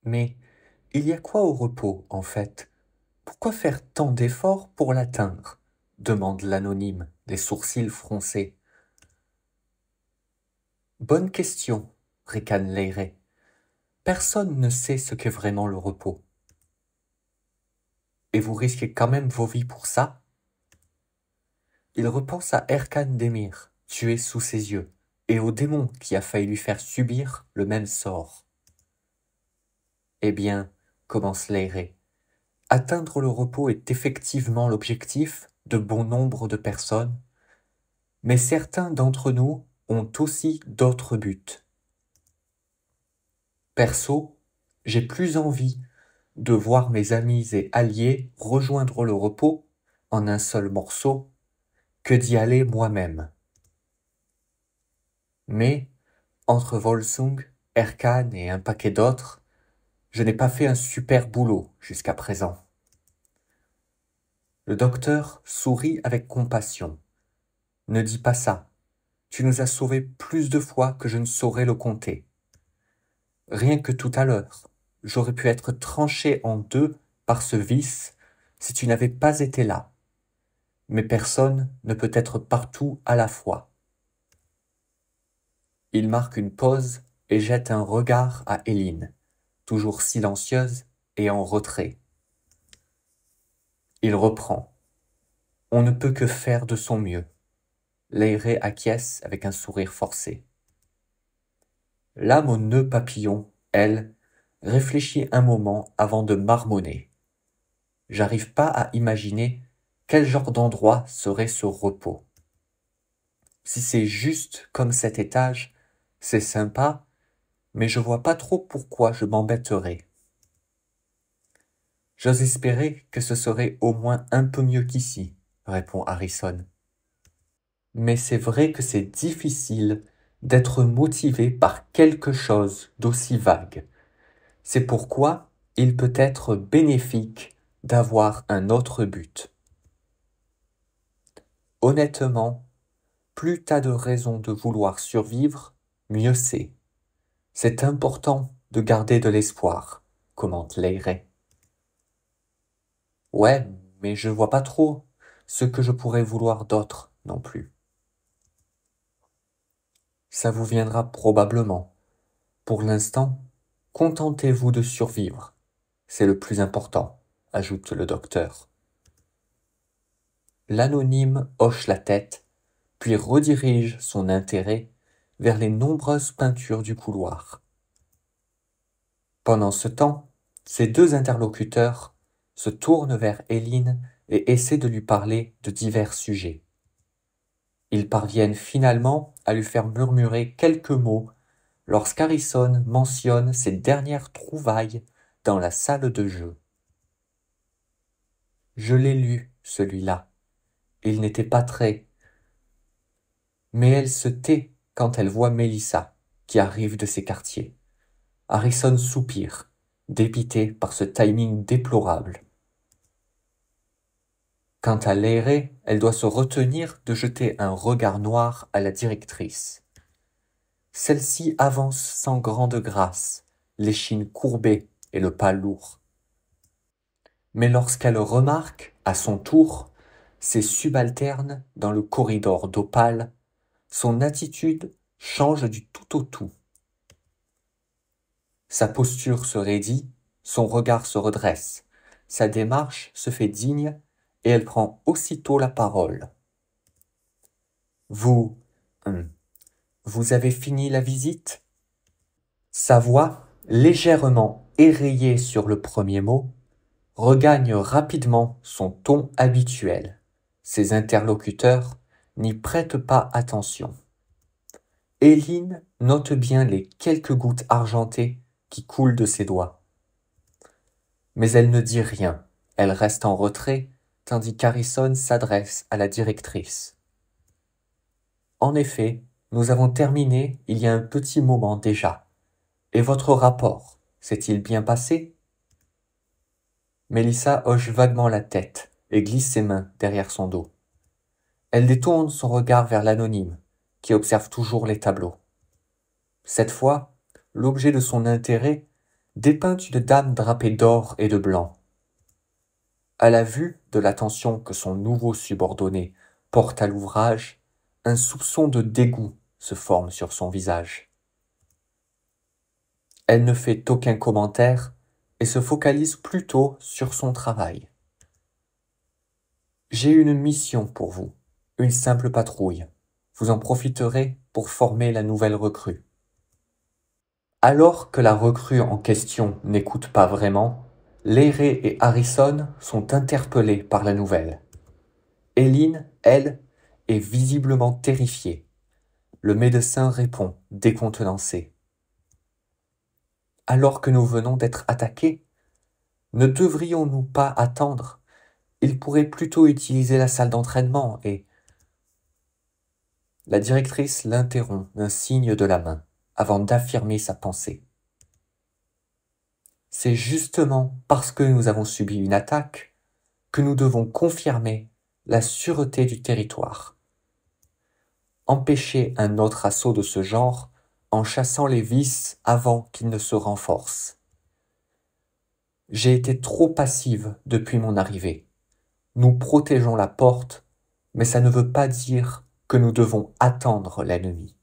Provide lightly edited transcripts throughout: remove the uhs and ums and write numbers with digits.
Mais il y a quoi au repos, en fait? Pourquoi faire tant d'efforts pour l'atteindre? Demande l'anonyme, les sourcils froncés. Bonne question, ricane Leire. Personne ne sait ce qu'est vraiment le repos. Et vous risquez quand même vos vies pour ça? Il repense à Erkan Demir, tué sous ses yeux, et au démon qui a failli lui faire subir le même sort. Eh bien, commence Leire, atteindre le repos est effectivement l'objectif de bon nombre de personnes, mais certains d'entre nous ont aussi d'autres buts. Perso, j'ai plus envie de voir mes amis et alliés rejoindre le repos en un seul morceau que d'y aller moi-même. Mais, entre Volsung, Erkan et un paquet d'autres, je n'ai pas fait un super boulot jusqu'à présent. Le docteur sourit avec compassion. Ne dis pas ça. Tu nous as sauvés plus de fois que je ne saurais le compter. Rien que tout à l'heure, j'aurais pu être tranché en deux par ce vice si tu n'avais pas été là. Mais personne ne peut être partout à la fois. Il marque une pause et jette un regard à Éline, toujours silencieuse et en retrait. Il reprend. On ne peut que faire de son mieux. Leire acquiesce avec un sourire forcé. L'âme au nœud papillon, elle, réfléchit un moment avant de marmonner. J'arrive pas à imaginer quel genre d'endroit serait ce repos. Si c'est juste comme cet étage, c'est sympa, mais je vois pas trop pourquoi je m'embêterais. J'ose espérer que ce serait au moins un peu mieux qu'ici, répond Harrison. Mais c'est vrai que c'est difficile d'être motivé par quelque chose d'aussi vague. C'est pourquoi il peut être bénéfique d'avoir un autre but. Honnêtement, plus t'as de raisons de vouloir survivre, mieux c'est. C'est important de garder de l'espoir, commente Leire. Ouais, mais je vois pas trop ce que je pourrais vouloir d'autre non plus. Ça vous viendra probablement. Pour l'instant, contentez-vous de survivre. C'est le plus important, ajoute le docteur. L'anonyme hoche la tête, puis redirige son intérêt vers les nombreuses peintures du couloir. Pendant ce temps, ses deux interlocuteurs se tournent vers Éline et essaient de lui parler de divers sujets. Ils parviennent finalement à lui faire murmurer quelques mots lorsqu'Harrison mentionne ses dernières trouvailles dans la salle de jeu. Je l'ai lu, celui-là. Il n'était pas très. Mais elle se tait quand elle voit Mélissa, qui arrive de ses quartiers. Harrison soupire, dépité par ce timing déplorable. Quant à Leire, elle doit se retenir de jeter un regard noir à la directrice. Celle-ci avance sans grande grâce, l'échine courbée et le pas lourd. Mais lorsqu'elle remarque, à son tour, ses subalternes dans le corridor d'opale, son attitude change du tout au tout. Sa posture se raidit, son regard se redresse, sa démarche se fait digne et elle prend aussitôt la parole. Vous, vous avez fini la visite? Sa voix, légèrement érayée sur le premier mot, regagne rapidement son ton habituel. Ses interlocuteurs n'y prêtent pas attention. Éline note bien les quelques gouttes argentées qui coulent de ses doigts. Mais elle ne dit rien, elle reste en retrait, tandis qu'Harrison s'adresse à la directrice. En effet, nous avons terminé il y a un petit moment déjà. Et votre rapport, s'est-il bien passé? Mélissa hoche vaguement la tête et glisse ses mains derrière son dos. Elle détourne son regard vers l'anonyme, qui observe toujours les tableaux. Cette fois, l'objet de son intérêt dépeint une dame drapée d'or et de blanc. À la vue de l'attention que son nouveau subordonné porte à l'ouvrage, un soupçon de dégoût se forme sur son visage. Elle ne fait aucun commentaire et se focalise plutôt sur son travail. J'ai une mission pour vous, une simple patrouille. Vous en profiterez pour former la nouvelle recrue. Alors que la recrue en question n'écoute pas vraiment, Leray et Harrison sont interpellés par la nouvelle. Eileen, elle, est visiblement terrifiée. Le médecin répond, décontenancé. Alors que nous venons d'être attaqués, ne devrions-nous pas attendre? Il pourrait plutôt utiliser la salle d'entraînement et... La directrice l'interrompt d'un signe de la main, avant d'affirmer sa pensée. C'est justement parce que nous avons subi une attaque que nous devons confirmer la sûreté du territoire. Empêcher un autre assaut de ce genre en chassant les vices avant qu'ils ne se renforcent. J'ai été trop passive depuis mon arrivée. Nous protégeons la porte, mais ça ne veut pas dire que nous devons attendre l'ennemi.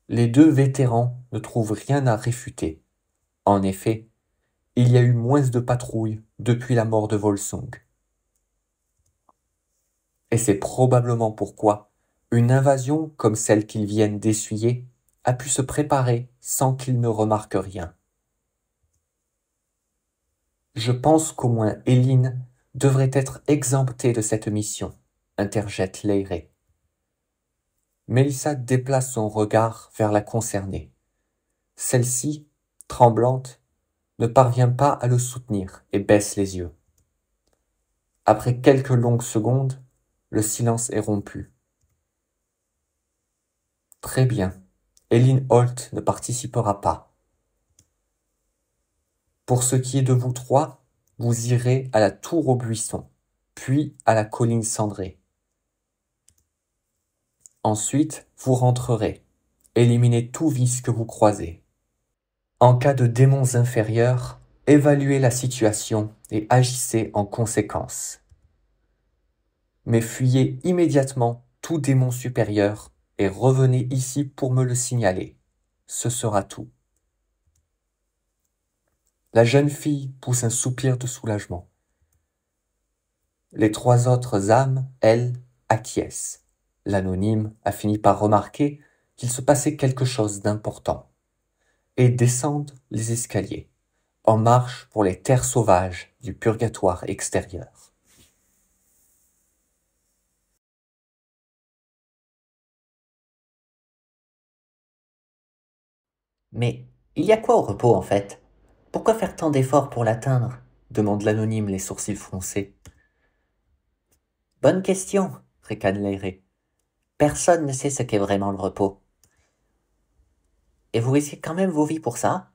Les deux vétérans ne trouvent rien à réfuter. En effet, il y a eu moins de patrouilles depuis la mort de Volsung. Et c'est probablement pourquoi une invasion comme celle qu'ils viennent d'essuyer a pu se préparer sans qu'ils ne remarquent rien. Je pense qu'au moins Eileen devrait être exemptée de cette mission, interjette Leray. Melissa déplace son regard vers la concernée. Celle-ci, tremblante, ne parvient pas à le soutenir et baisse les yeux. Après quelques longues secondes, le silence est rompu. Très bien, Eileen Holt ne participera pas. Pour ce qui est de vous trois, vous irez à la tour aux buissons, puis à la colline cendrée. Ensuite, vous rentrerez. Éliminez tout vice que vous croisez. En cas de démons inférieurs, évaluez la situation et agissez en conséquence. Mais fuyez immédiatement tout démon supérieur et revenez ici pour me le signaler. Ce sera tout. La jeune fille pousse un soupir de soulagement. Les trois autres âmes, elles, acquiescent. L'anonyme a fini par remarquer qu'il se passait quelque chose d'important et descendent les escaliers, en marche pour les terres sauvages du purgatoire extérieur. Mais il y a quoi au repos en fait? Pourquoi faire tant d'efforts pour l'atteindre? Demande l'anonyme, les sourcils froncés. Bonne question, ricane Leray. Personne ne sait ce qu'est vraiment le repos. Et vous risquez quand même vos vies pour ça?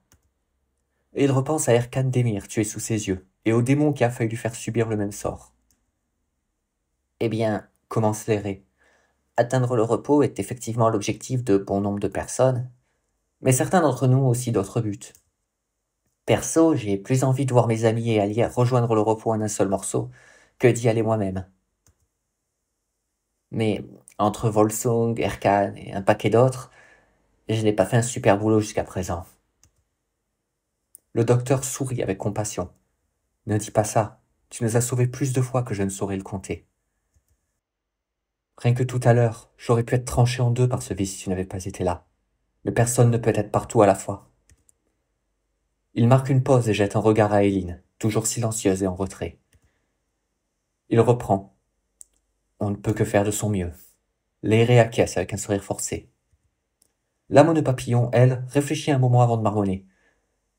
Et il repense à Erkan Demir, tué sous ses yeux, et au démon qui a failli lui faire subir le même sort. Eh bien, Commence Leray. atteindre le repos est effectivement l'objectif de bon nombre de personnes, mais certains d'entre nous ont aussi d'autres buts. Perso, j'ai plus envie de voir mes amis et alliés rejoindre le repos en un seul morceau que d'y aller moi-même. Mais entre Volsung, Erkan et un paquet d'autres, je n'ai pas fait un super boulot jusqu'à présent. Le docteur sourit avec compassion. Ne dis pas ça, tu nous as sauvés plus de fois que je ne saurais le compter. Rien que tout à l'heure, j'aurais pu être tranché en deux par ce vice si tu n'avais pas été là. Mais personne ne peut être partout à la fois. Il marque une pause et jette un regard à Eileen, toujours silencieuse et en retrait. Il reprend. On ne peut que faire de son mieux. Leray acquiesce avec un sourire forcé. L'âme de papillon, elle, réfléchit un moment avant de marmonner.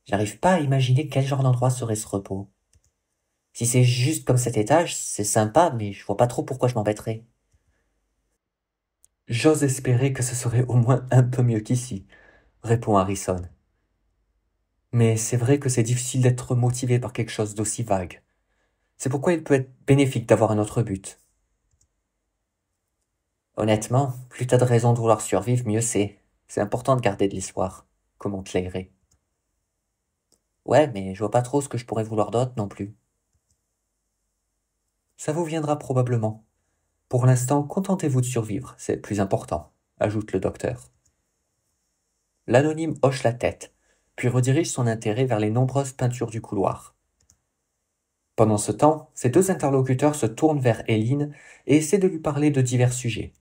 J'arrive pas à imaginer quel genre d'endroit serait ce repos. Si c'est juste comme cet étage, c'est sympa, mais je vois pas trop pourquoi je m'embêterais. J'ose espérer que ce serait au moins un peu mieux qu'ici, répond Harrison. Mais c'est vrai que c'est difficile d'être motivé par quelque chose d'aussi vague. C'est pourquoi il peut être bénéfique d'avoir un autre but. Honnêtement, plus t'as de raisons de vouloir survivre, mieux c'est. C'est important de garder de l'espoir, commente Leray. Ouais, mais je vois pas trop ce que je pourrais vouloir d'autre non plus. Ça vous viendra probablement. Pour l'instant, contentez-vous de survivre, c'est le plus important, ajoute le docteur. L'anonyme hoche la tête, puis redirige son intérêt vers les nombreuses peintures du couloir. Pendant ce temps, ses deux interlocuteurs se tournent vers Eileen et essaient de lui parler de divers sujets.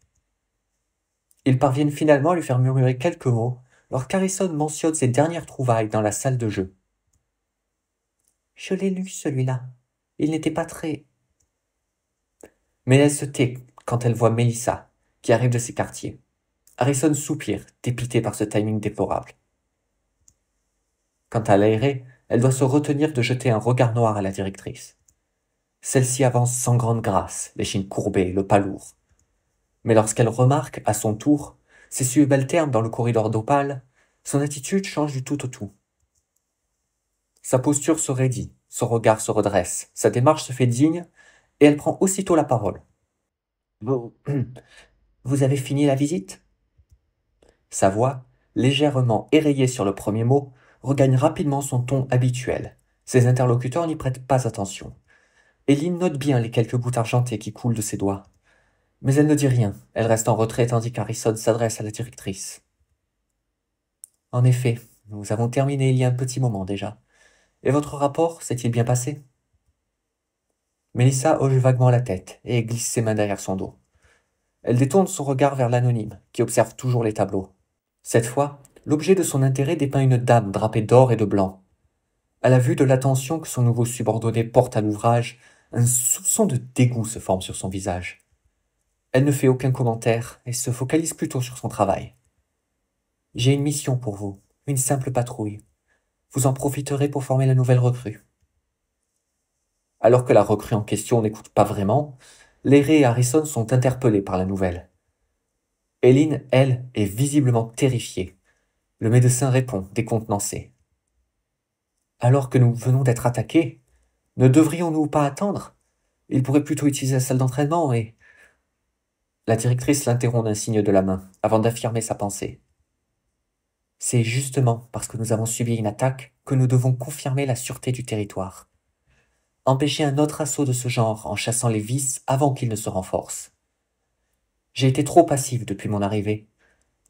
Ils parviennent finalement à lui faire murmurer quelques mots lorsqu'Harrison mentionne ses dernières trouvailles dans la salle de jeu. Je l'ai lu, celui-là. Il n'était pas très... Mais elle se tait quand elle voit Melissa, qui arrive de ses quartiers. Harrison soupire, dépité par ce timing déplorable. Quant à l'aérée, elle doit se retenir de jeter un regard noir à la directrice. Celle-ci avance sans grande grâce, l'échine courbée, le pas lourd. Mais lorsqu'elle remarque, à son tour, ses subalternes dans le corridor d'Opale, son attitude change du tout au tout. Sa posture se raidit, son regard se redresse, sa démarche se fait digne, et elle prend aussitôt la parole. Vous, vous avez fini la visite? Sa voix, légèrement érayée sur le premier mot, regagne rapidement son ton habituel. Ses interlocuteurs n'y prêtent pas attention. Eileen note bien les quelques gouttes argentées qui coulent de ses doigts. Mais elle ne dit rien, elle reste en retrait tandis qu'Harrison s'adresse à la directrice. En effet, nous avons terminé il y a un petit moment déjà. Et votre rapport s'est-il bien passé? Melissa hoche vaguement la tête et glisse ses mains derrière son dos. Elle détourne son regard vers l'anonyme, qui observe toujours les tableaux. Cette fois, l'objet de son intérêt dépeint une dame drapée d'or et de blanc. À la vue de l'attention que son nouveau subordonné porte à l'ouvrage, un soupçon de dégoût se forme sur son visage. Elle ne fait aucun commentaire et se focalise plutôt sur son travail. J'ai une mission pour vous, une simple patrouille. Vous en profiterez pour former la nouvelle recrue. Alors que la recrue en question n'écoute pas vraiment, Leray et Harrison sont interpellés par la nouvelle. Eileen, elle, est visiblement terrifiée. Le médecin répond, décontenancé. Alors que nous venons d'être attaqués, ne devrions-nous pas attendre? Il pourrait plutôt utiliser la salle d'entraînement et... La directrice l'interrompt d'un signe de la main, avant d'affirmer sa pensée. C'est justement parce que nous avons subi une attaque que nous devons confirmer la sûreté du territoire. Empêcher un autre assaut de ce genre en chassant les vices avant qu'ils ne se renforcent. J'ai été trop passif depuis mon arrivée.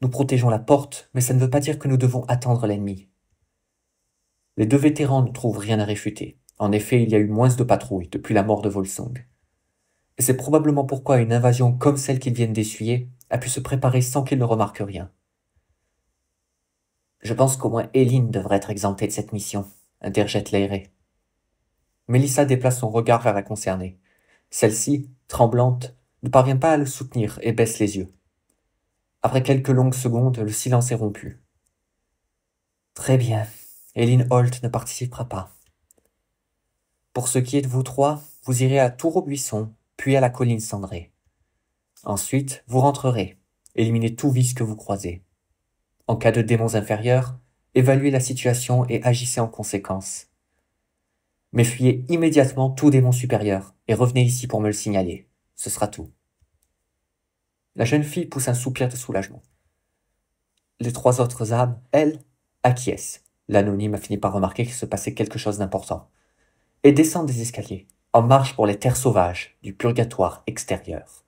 Nous protégeons la porte, mais ça ne veut pas dire que nous devons attendre l'ennemi. Les deux vétérans ne trouvent rien à réfuter. En effet, il y a eu moins de patrouilles depuis la mort de Volsung. Et c'est probablement pourquoi une invasion comme celle qu'ils viennent d'essuyer a pu se préparer sans qu'ils ne remarquent rien. Je pense qu'au moins Eileen devrait être exemptée de cette mission, interjette Leray. Melissa déplace son regard vers la concernée. Celle-ci, tremblante, ne parvient pas à le soutenir et baisse les yeux. Après quelques longues secondes, le silence est rompu. Très bien, Eileen Holt ne participera pas. Pour ce qui est de vous trois, vous irez à Tour-au-Buisson, puis à la colline cendrée. Ensuite, vous rentrerez, éliminez tout vice que vous croisez. En cas de démons inférieurs, évaluez la situation et agissez en conséquence. Mais fuyez immédiatement tout démon supérieur et revenez ici pour me le signaler. Ce sera tout. La jeune fille pousse un soupir de soulagement. Les trois autres âmes, elles, acquiescent. L'anonyme a fini par remarquer qu'il se passait quelque chose d'important. Et descendent des escaliers, en marche pour les terres sauvages du purgatoire extérieur.